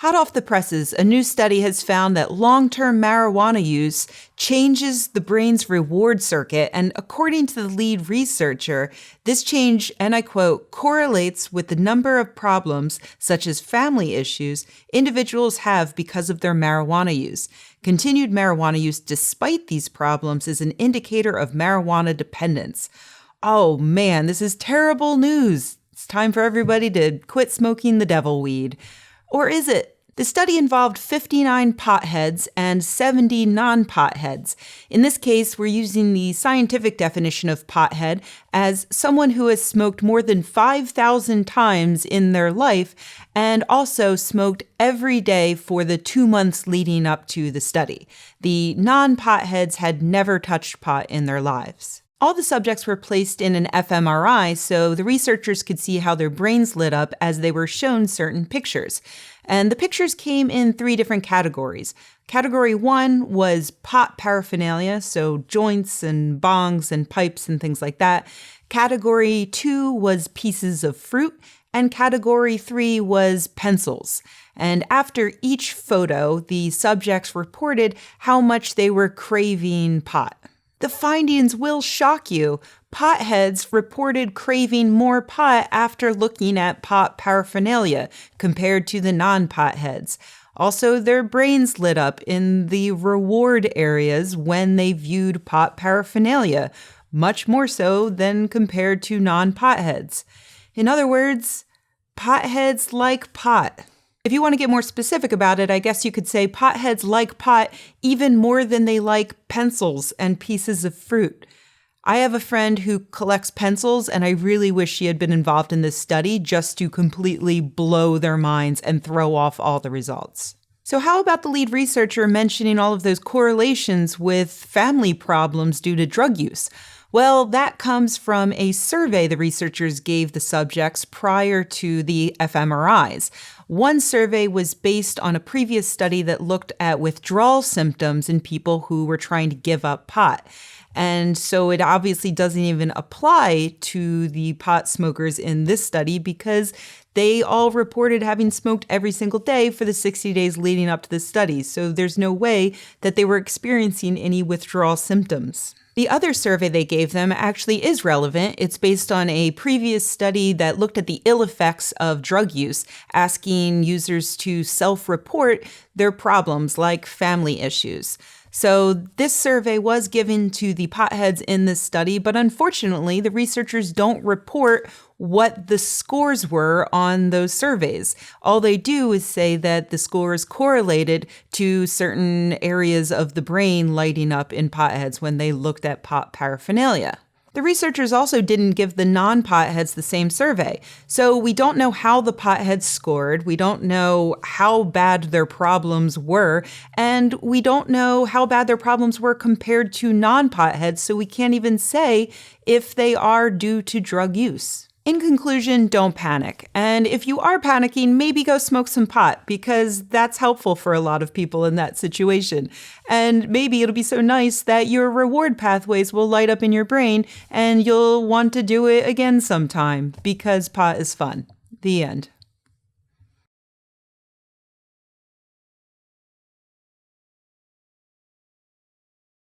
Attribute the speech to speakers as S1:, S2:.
S1: Hot off the presses, a new study has found that long-term marijuana use changes the brain's reward circuit, and according to the lead researcher, this change, and I quote, correlates with the number of problems, such as family issues, individuals have because of their marijuana use. Continued marijuana use despite these problems is an indicator of marijuana dependence. Oh man, this is terrible news. It's time for everybody to quit smoking the devil weed. Or is it? The study involved 59 potheads and 70 non-potheads. In this case, we're using the scientific definition of pothead as someone who has smoked more than 5,000 times in their life and also smoked every day for the 2 months leading up to the study. The non-potheads had never touched pot in their lives. All the subjects were placed in an fMRI so the researchers could see how their brains lit up as they were shown certain pictures. And the pictures came in 3 different categories. Category 1 was pot paraphernalia, so joints and bongs and pipes and things like that. Category 2 was pieces of fruit. And category 3 was pencils. And after each photo, the subjects reported how much they were craving pot. The findings will shock you. Potheads reported craving more pot after looking at pot paraphernalia compared to the non-potheads. Also, their brains lit up in the reward areas when they viewed pot paraphernalia, much more so than compared to non-potheads. In other words, potheads like pot. If you want to get more specific about it, I guess you could say potheads like pot even more than they like pencils and pieces of fruit. I have a friend who collects pencils, and I really wish she had been involved in this study just to completely blow their minds and throw off all the results. So how about the lead researcher mentioning all of those correlations with family problems due to drug use? Well, that comes from a survey the researchers gave the subjects prior to the fMRIs. One survey was based on a previous study that looked at withdrawal symptoms in people who were trying to give up pot. And so it obviously doesn't even apply to the pot smokers in this study because they all reported having smoked every single day for the 60 days leading up to the study. So there's no way that they were experiencing any withdrawal symptoms. The other survey they gave them actually is relevant. It's based on a previous study that looked at the ill effects of drug use, asking users to self-report their problems like family issues. So this survey was given to the potheads in this study, but unfortunately, the researchers don't report what the scores were on those surveys. All they do is say that the scores correlated to certain areas of the brain lighting up in potheads when they looked at pot paraphernalia. The researchers also didn't give the non-potheads the same survey, so we don't know how the potheads scored, we don't know how bad their problems were, and we don't know how bad their problems were compared to non-potheads, so we can't even say if they are due to drug use. In conclusion, don't panic. And if you are panicking, maybe go smoke some pot because that's helpful for a lot of people in that situation. And maybe it'll be so nice that your reward pathways will light up in your brain and you'll want to do it again sometime because pot is fun. The end.